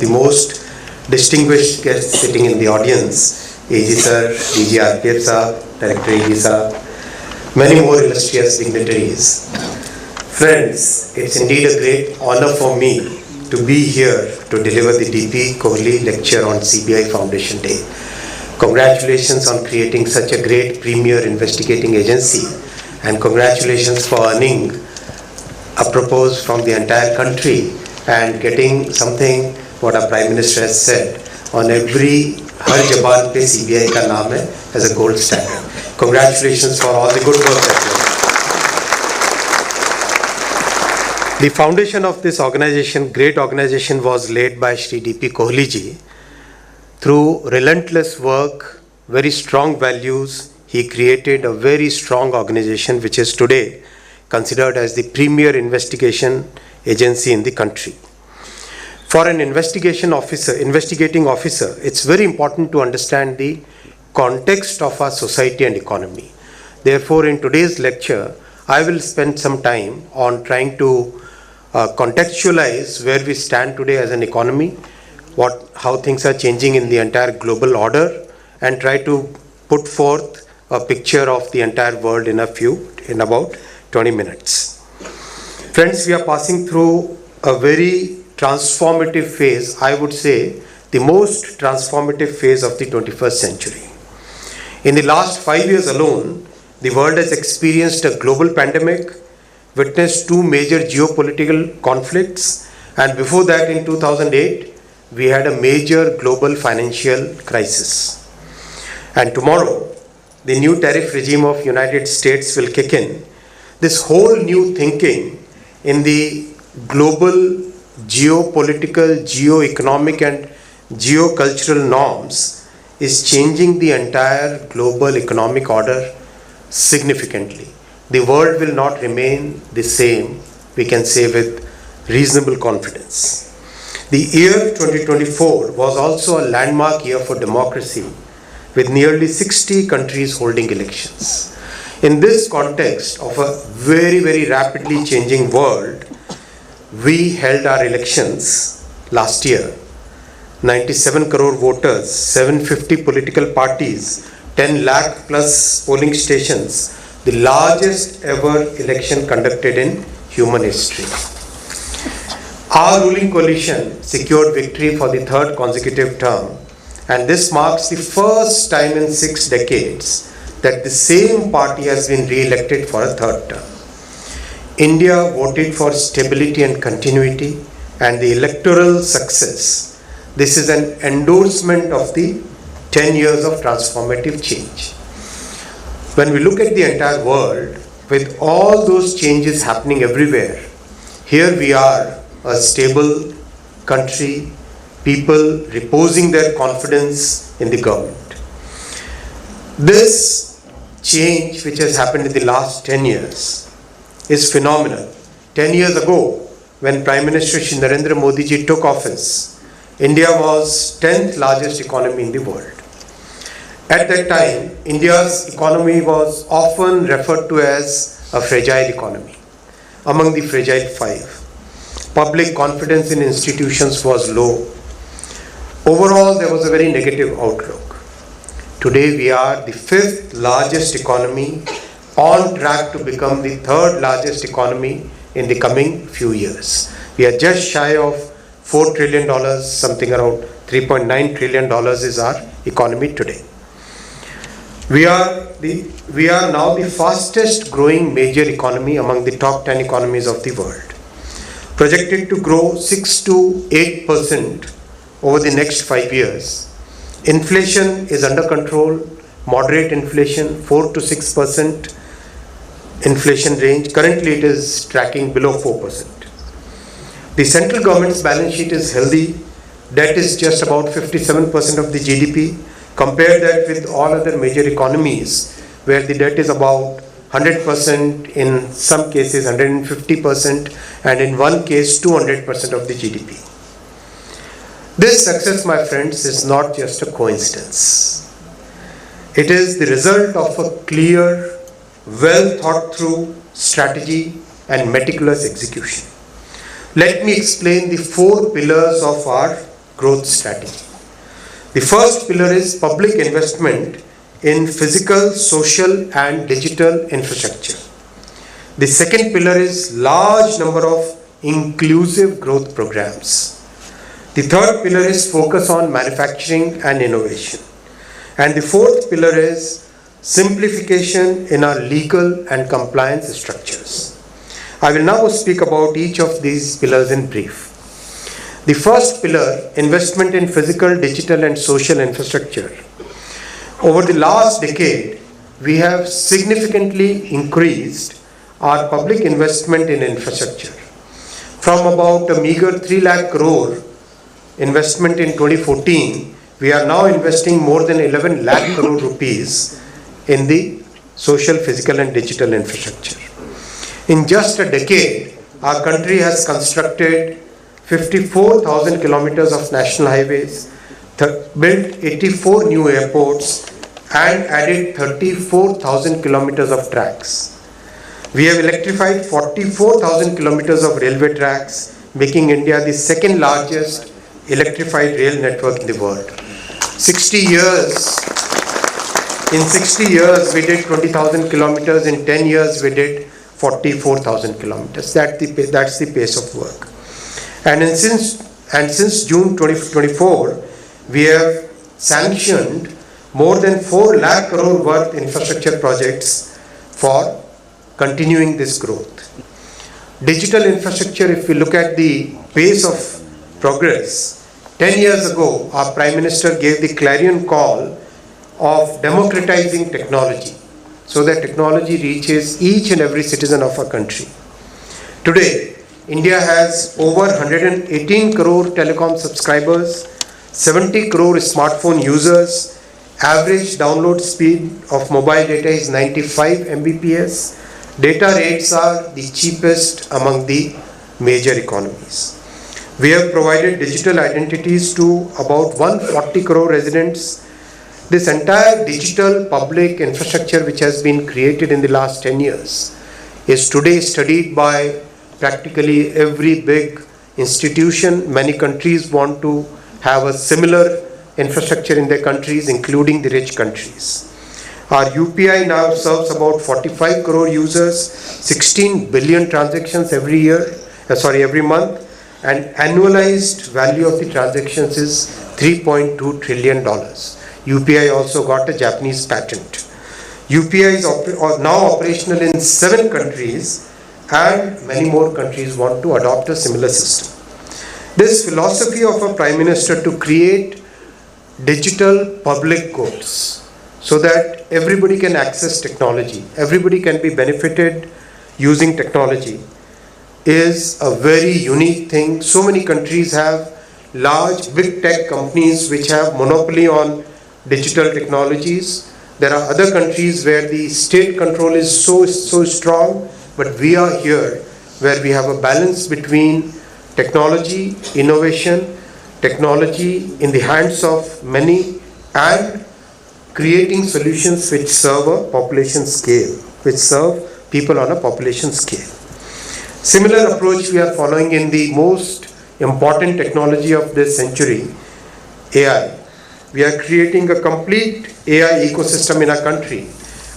the most distinguished guests sitting in the audience, AG Sir, DG RPF Sir, Director AG Sir, many more illustrious dignitaries. Friends, it's indeed a great honor for me to be here to deliver the DP Kohli lecture on CBI Foundation Day. Congratulations on creating such a great premier investigating agency, and congratulations for earning a propose from the entire country and getting something what our Prime Minister has said on every har jaban pe CBI ka naam hai as a gold standard. Congratulations for all the good work that you have. The foundation of this organization, great organization, was laid by Shri DP Kohli ji. Through relentless work, very strong values, he created a very strong organization which is today considered as the premier investigation agency in the country. For an investigating officer, it's very important to understand the context of our society and economy. Therefore, in today's lecture, I will spend some time on trying to contextualize where we stand today as an economy, how things are changing in the entire global order, and try to put forth a picture of the entire world in about 20 minutes. Friends, we are passing through a very transformative phase, I would say the most transformative phase of the 21st century. In the last 5 years alone, the world has experienced a global pandemic, witnessed 2 major geopolitical conflicts, and before that in 2008, we had a major global financial crisis. And tomorrow, the new tariff regime of United States will kick in. This whole new thinking in the global geopolitical, geo-economic and geo-cultural norms is changing the entire global economic order significantly. The world will not remain the same, we can say with reasonable confidence. The year 2024 was also a landmark year for democracy, with nearly 60 countries holding elections. In this context of a very, very rapidly changing world, we held our elections last year. 97 crore voters, 750 political parties, 10 lakh plus polling stations, the largest ever election conducted in human history. Our ruling coalition secured victory for the 3rd consecutive term, and this marks the first time in 6 decades that the same party has been re-elected for a 3rd term. India voted for stability and continuity and the electoral success. This is an endorsement of the 10 years of transformative change. When we look at the entire world, with all those changes happening everywhere, here we are, a stable country, people reposing their confidence in the government. This change which has happened in the last 10 years is phenomenal. 10 years ago, when Prime Minister Shri Narendra Modi ji took office, India was 10th largest economy in the world. At that time, India's economy was often referred to as a fragile economy, among the fragile 5. Public confidence in institutions was low. Overall, there was a very negative outlook. Today, we are the 5th largest economy, on track to become the 3rd largest economy in the coming few years. We are just shy of $4 trillion, something around $3.9 trillion is our economy today. We are now the fastest growing major economy among the top 10 economies of the world. Projected to grow 6 to 8% over the next 5 years. Inflation is under control, moderate inflation, 4 to 6% inflation range. Currently it is tracking below 4%. The central government's balance sheet is healthy. Debt is just about 57% of the GDP. Compare that with all other major economies where the debt is about 100%, in some cases 150%, and in one case 200% of the GDP. This success, my friends, is not just a coincidence. It is the result of a clear, well thought through strategy and meticulous execution. Let me explain the 4 pillars of our growth strategy. The first pillar is public investment in physical, social and digital infrastructure. The second pillar is large number of inclusive growth programs. The third pillar is focus on manufacturing and innovation. And the fourth pillar is simplification in our legal and compliance structures. I will now speak about each of these pillars in brief. The first pillar, investment in physical, digital and social infrastructure. Over the last decade, we have significantly increased our public investment in infrastructure. From about a meager 3 lakh crore investment in 2014, we are now investing more than 11 lakh crore rupees in the social, physical and digital infrastructure. In just a decade, our country has constructed 54,000 kilometers of national highways, built 84 new airports and added 34,000 kilometers of tracks. We have electrified 44,000 kilometers of railway tracks, making India the second largest electrified rail network in the world. In 60 years, we did 20,000 kilometers. In 10 years, we did 44,000 kilometers. That's the pace of work. And since June 2024, we have sanctioned more than 4 lakh crore worth infrastructure projects for continuing this growth. Digital infrastructure, if we look at the pace of progress, 10 years ago, our Prime Minister gave the clarion call of democratizing technology so that technology reaches each and every citizen of our country. Today, India has over 118 crore telecom subscribers, 70 crore smartphone users, average download speed of mobile data is 95 Mbps, data rates are the cheapest among the major economies. We have provided digital identities to about 140 crore residents. This entire digital public infrastructure which has been created in the last 10 years is today studied by practically every big institution. Many countries want to have a similar infrastructure in their countries, including the rich countries. Our UPI now serves about 45 crore users, 16 billion transactions every month, and annualized value of the transactions is $3.2 trillion. UPI also got a Japanese patent. UPI is now operational in 7 countries, and many more countries want to adopt a similar system. This philosophy of a Prime Minister to create digital public goods so that everybody can access technology, everybody can be benefited using technology, is a very unique thing. So many countries have large big tech companies which have monopoly on digital technologies. There are other countries where the state control is so strong, but we are here where we have a balance between technology, innovation, technology in the hands of many, and creating solutions which serve a population scale, which serve people on a population scale. Similar approach we are following in the most important technology of this century, AI. We are creating a complete AI ecosystem in our country.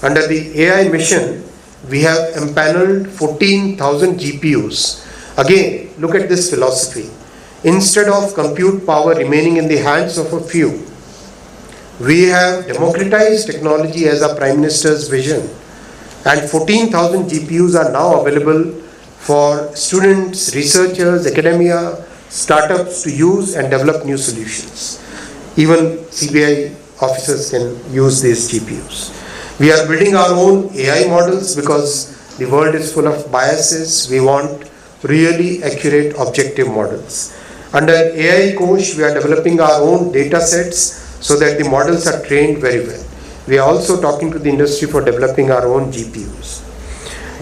Under the AI mission, we have empaneled 14,000 GPUs. Again, look at this philosophy. Instead of compute power remaining in the hands of a few, we have democratized technology as our Prime Minister's vision, and 14,000 GPUs are now available for students, researchers, academia, startups to use and develop new solutions. Even CBI officers can use these GPUs. We are building our own AI models because the world is full of biases. We want really accurate, objective models. Under AI Kosh, we are developing our own data sets so that the models are trained very well. We are also talking to the industry for developing our own GPUs.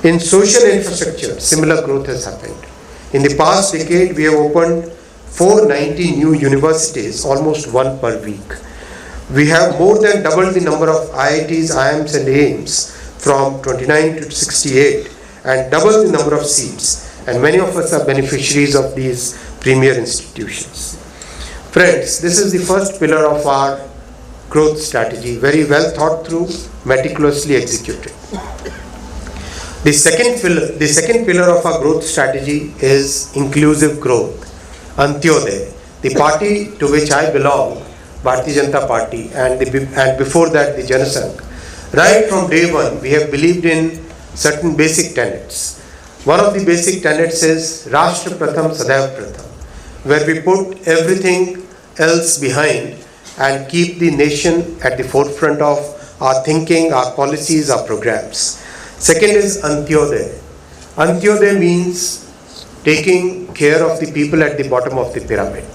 In social infrastructure, similar growth has happened. In the past decade, we have opened 490 new universities, almost one per week. We have more than doubled the number of IITs, IIMs and AIMS from 29 to 68, and doubled the number of seats. And many of us are beneficiaries of these premier institutions. Friends, this is the first pillar of our growth strategy, very well thought through, meticulously executed. The second pillar of our growth strategy is inclusive growth, Antyodaya. The party to which I belong, Bharatiya Janata Party, and before that the Janasangh. Right from day one, we have believed in certain basic tenets. One of the basic tenets is Rashtra Pratham Sadaiv Pratham, where we put everything else behind and keep the nation at the forefront of our thinking, our policies, our programs. Second is Antyodaya. Antyodaya means taking care of the people at the bottom of the pyramid,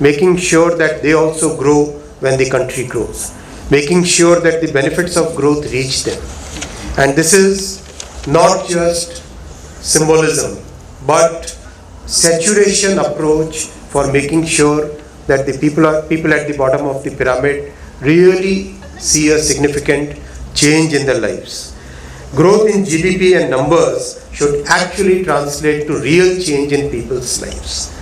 making sure that they also grow when the country grows, making sure that the benefits of growth reach them. And this is not just symbolism, but saturation approach for making sure that the people at the bottom of the pyramid really see a significant change in their lives. Growth in GDP and numbers should actually translate to real change in people's lives.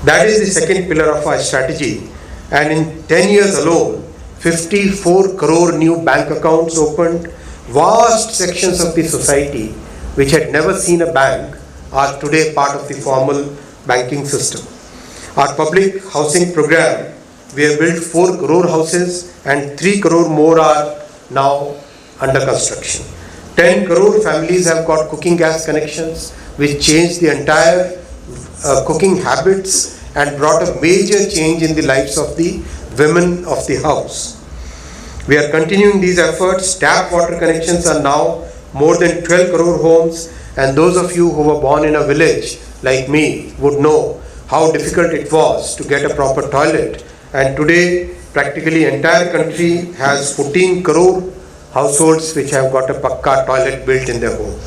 That is the second pillar of our strategy. And in 10 years alone, 54 crore new bank accounts opened. Vast sections of the society which had never seen a bank are today part of the formal banking system. Our public housing program, we have built 4 crore houses and 3 crore more are now under construction. 10 crore families have got cooking gas connections, which changed the entire cooking habits and brought a major change in the lives of the women of the house. We are continuing these efforts. Tap water connections are now more than 12 crore homes, and those of you who were born in a village like me would know how difficult it was to get a proper toilet. And today, practically entire country has 14 crore households which have got a pakka toilet built in their home.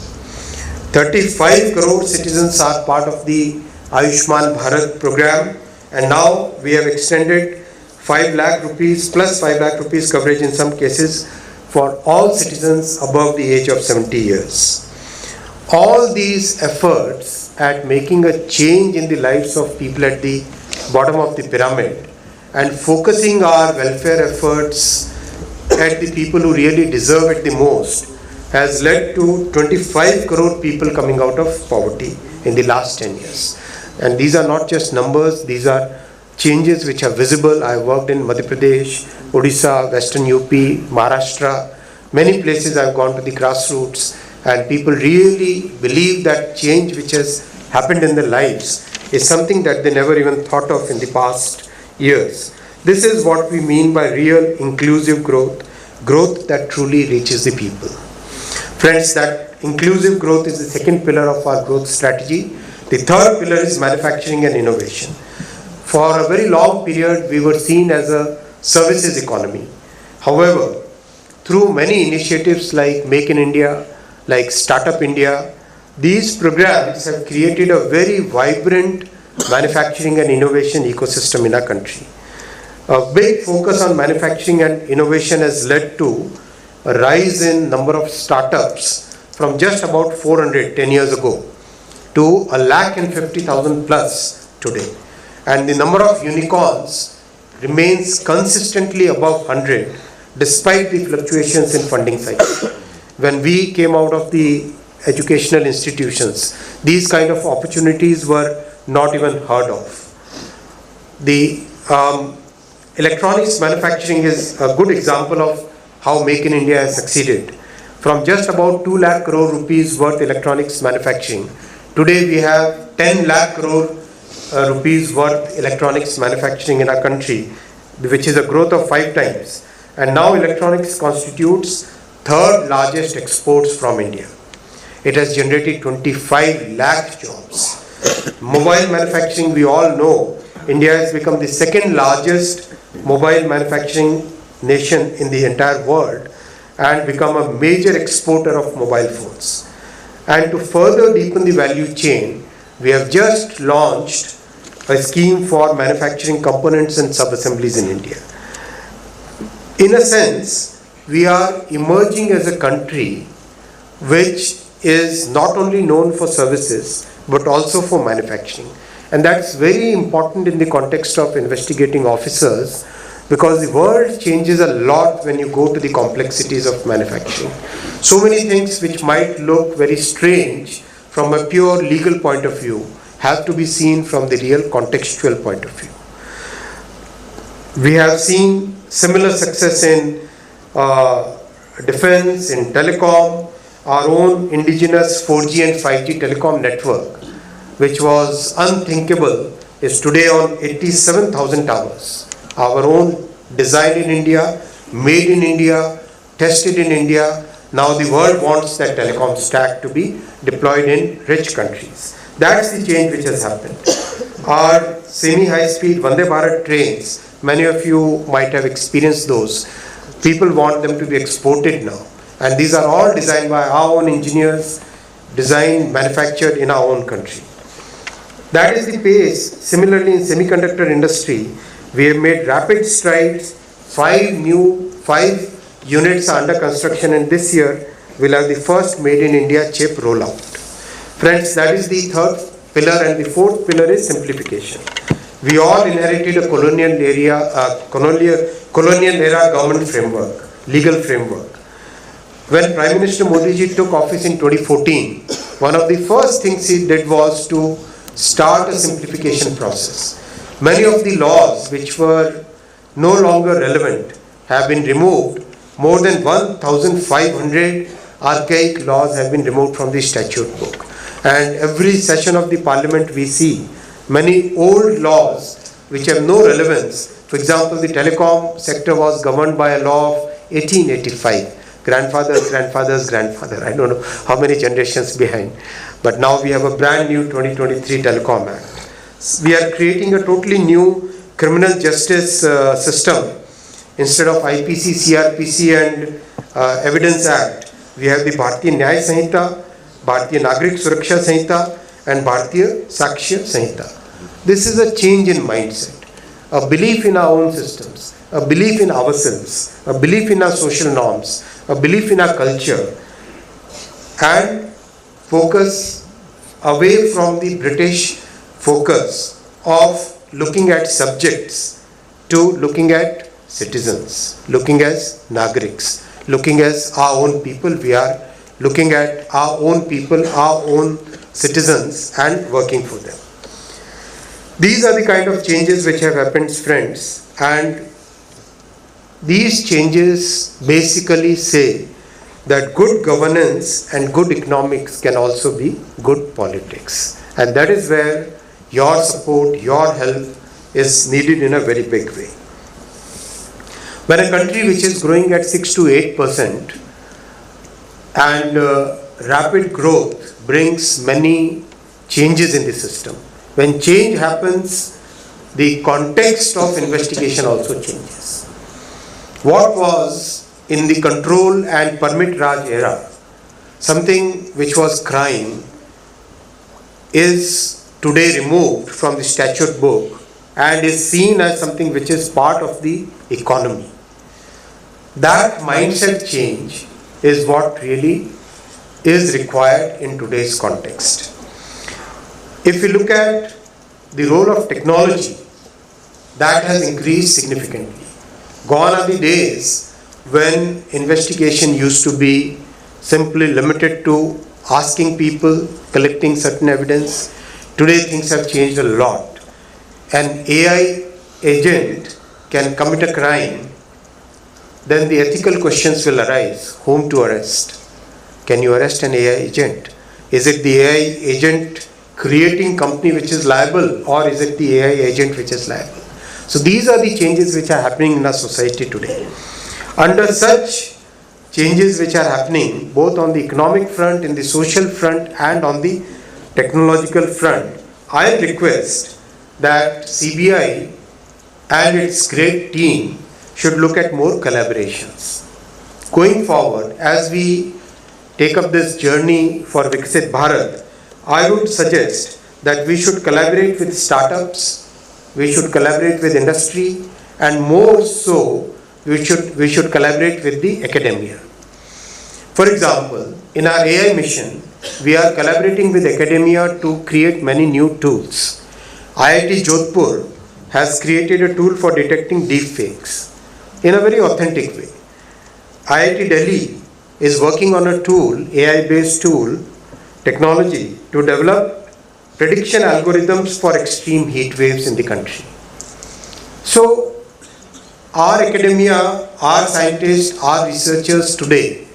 35 crore citizens are part of the Ayushman Bharat program, and now we have extended 5 lakh rupees plus 5 lakh rupees coverage in some cases for all citizens above the age of 70 years. All these efforts at making a change in the lives of people at the bottom of the pyramid and focusing our welfare efforts at the people who really deserve it the most has led to 25 crore people coming out of poverty in the last 10 years. And these are not just numbers, these are changes which are visible. I worked in Madhya Pradesh, Odisha, Western UP, Maharashtra. Many places I've gone to the grassroots, and people really believe that change which has happened in their lives is something that they never even thought of in the past years. This is what we mean by real inclusive growth, growth that truly reaches the people. Friends, that inclusive growth is the second pillar of our growth strategy. The third pillar is manufacturing and innovation. For a very long period, we were seen as a services economy. However, through many initiatives like Make in India, like Startup India, these programs have created a very vibrant manufacturing and innovation ecosystem in our country. A big focus on manufacturing and innovation has led to a rise in number of startups from just about 400 10 years ago to 150,000 plus today. And the number of unicorns remains consistently above 100 despite the fluctuations in funding cycle. When we came out of the educational institutions, these kind of opportunities were not even heard of. The electronics manufacturing is a good example of how Make in India has succeeded. From just about 2 lakh crore rupees worth electronics manufacturing, today we have 10 lakh crore rupees worth electronics manufacturing in our country, which is a growth of 5 times. And now electronics constitutes third largest exports from India. It has generated 25 lakh jobs. Mobile manufacturing, we all know, India has become the second largest mobile manufacturing nation in the entire world and become a major exporter of mobile phones. And to further deepen the value chain, we have just launched a scheme for manufacturing components and sub-assemblies in India. In a sense, we are emerging as a country which is not only known for services but also for manufacturing. And that's very important in the context of investigating officers, because the world changes a lot when you go to the complexities of manufacturing. So many things which might look very strange from a pure legal point of view have to be seen from the real contextual point of view. We have seen similar success in defense, in telecom. Our own indigenous 4G and 5G telecom network, which was unthinkable, is today on 87,000 towers. Our own, designed in India, made in India, tested in India. Now the world wants that telecom stack to be deployed in rich countries. That's the change which has happened. Our semi-high speed Vande Bharat trains, many of you might have experienced those. People want them to be exported now. And these are all designed by our own engineers, designed, manufactured in our own country. That is the pace. Similarly, in semiconductor industry, we have made rapid strides. 5 units are under construction, and this year we'll have the first made in India chip rollout. Friends, that is the third pillar, and the fourth pillar is simplification. We all inherited a colonial era government framework, legal framework. When Prime Minister Modi ji took office in 2014, one of the first things he did was to start a simplification process. Many of the laws which were no longer relevant have been removed. More than 1,500 archaic laws have been removed from the statute book. And every session of the parliament we see many old laws which have no relevance. For example, the telecom sector was governed by a law of 1885. Grandfather, I don't know how many generations behind. But now we have a brand new 2023 Telecom Act. We are creating a totally new criminal justice system. Instead of IPC, CRPC and Evidence Act, we have the Bharatiya Nyaya Sanhita, Bharatiya Nagrik Suraksha Sanhita and Bharatiya Sakshya Sanhita. This is a change in mindset, a belief in our own systems, a belief in ourselves, a belief in our social norms, a belief in our culture, and focus away from the British focus of looking at subjects to looking at citizens, looking as Nagriks, looking as our own people. We are looking at our own people, our own citizens, and working for them. These are the kind of changes which have happened, friends, and these changes basically say that good governance and good economics can also be good politics. And that is where your support, your help is needed in a very big way. When a country which is growing at 6 to 8% and rapid growth brings many changes in the system, when change happens, the context of investigation also changes. What was in the control and permit Raj era, something which was crime, is today removed from the statute book and is seen as something which is part of the economy. That mindset change is what really is required in today's context. If we look at the role of technology, that has increased significantly. Gone are the days when investigation used to be simply limited to asking people, collecting certain evidence. Today things have changed a lot. An AI agent can commit a crime, then the ethical questions will arise. Whom to arrest? Can you arrest an AI agent? Is it the AI agent creating company which is liable, or is it the AI agent which is liable? So these are the changes which are happening in our society today. Under such changes which are happening both on the economic front, in the social front and on the technological front, I request that CBI and its great team should look at more collaborations. Going forward, as we take up this journey for Viksit Bharat, I would suggest that we should collaborate with startups, we should collaborate with industry, and more so, we should collaborate with the academia. For example, in our AI mission, we are collaborating with academia to create many new tools. IIT Jodhpur has created a tool for detecting deepfakes in a very authentic way. IIT Delhi is working on a tool, AI-based tool, technology to develop prediction algorithms for extreme heat waves in the country. So, our academia, our scientists, our researchers today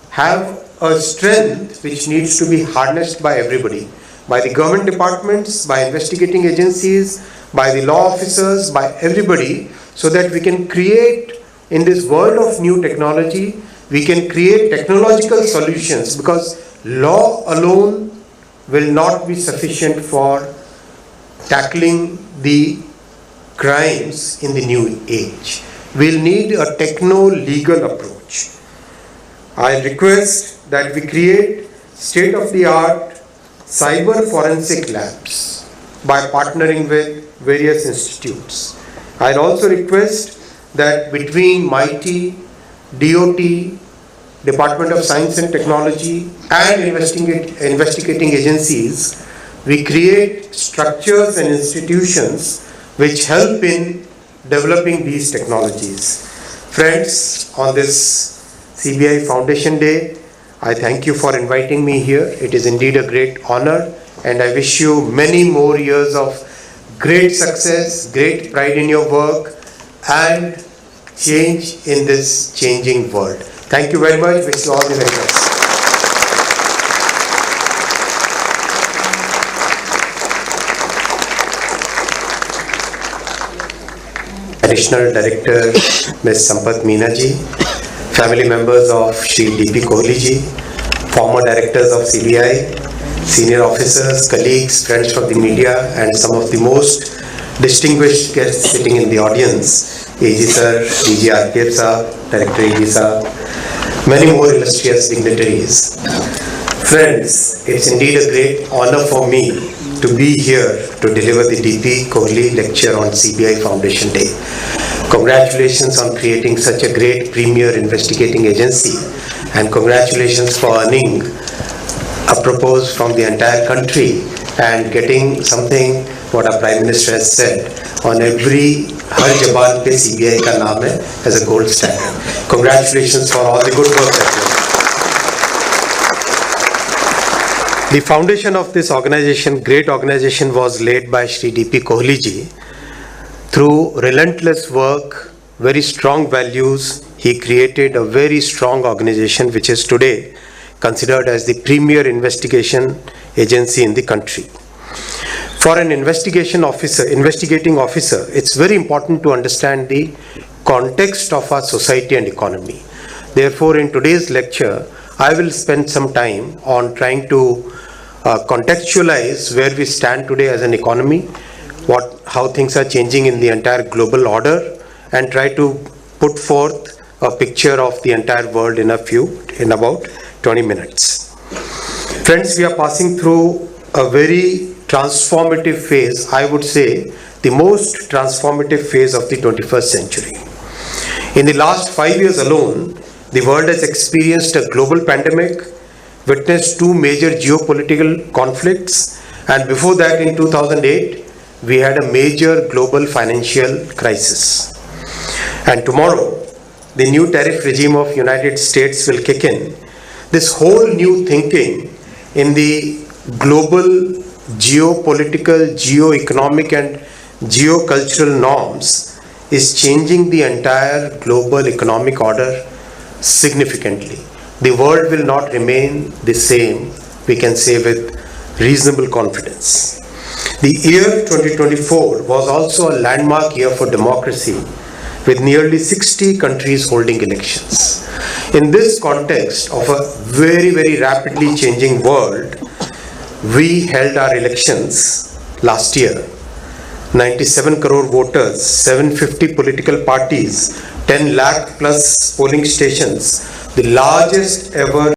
have a strength which needs to be harnessed by everybody, by the government departments, by investigating agencies, by the law officers, by everybody, so that we can create, in this world of new technology, we can create technological solutions, because law alone will not be sufficient for tackling the crimes in the new age. We'll need a techno-legal approach. I request that we create state-of-the-art cyber forensic labs by partnering with various institutes. I'd also request that between MIT, DOT, Department of Science and Technology, and investigating agencies, we create structures and institutions which help in developing these technologies. Friends, on this CBI Foundation Day, I thank you for inviting me here. It is indeed a great honor, and I wish you many more years of great success, great pride in your work, and change in this changing world. Thank you very much. Wish you all the very best. Additional Director Ms. Sampath Meena ji, family members of Shri D.P. Kohli ji, former directors of CBI, senior officers, colleagues, friends from the media, and some of the most distinguished guests sitting in the audience, AG sir, DG RPF sir, Director AG sir, many more illustrious dignitaries. Friends, it's indeed a great honor for me to be here to deliver the D.P. Kohli lecture on CBI Foundation Day. Congratulations on creating such a great premier investigating agency, and congratulations for earning a propose from the entire country and getting something what our Prime Minister has said, on every har jaban pe CBI ka naam hai as a gold standard. Congratulations for all the good work that you have done. The foundation of this organization, great organization, was laid by Shri D.P. Kohli ji. Through relentless work, very strong values, he created a very strong organization which is today considered as the premier investigation agency in the country. For an investigating officer, it's very important to understand the context of our society and economy. Therefore, in today's lecture, I will spend some time on trying to contextualize where we stand today as an economy, how things are changing in the entire global order, and try to put forth a picture of the entire world in about 20 minutes. Friends, we are passing through a very transformative phase, I would say the most transformative phase of the 21st century. In the last 5 years alone, the world has experienced a global pandemic, witnessed 2 major geopolitical conflicts, and before that in 2008, we had a major global financial crisis. And tomorrow, the new tariff regime of United States will kick in. This whole new thinking in the global geopolitical, geo-economic and geo-cultural norms is changing the entire global economic order significantly. The world will not remain the same, we can say with reasonable confidence. The year 2024 was also a landmark year for democracy, with nearly 60 countries holding elections. In this context of a very, very rapidly changing world, we held our elections last year. 97 crore voters, 750 political parties, 10 lakh plus polling stations, the largest ever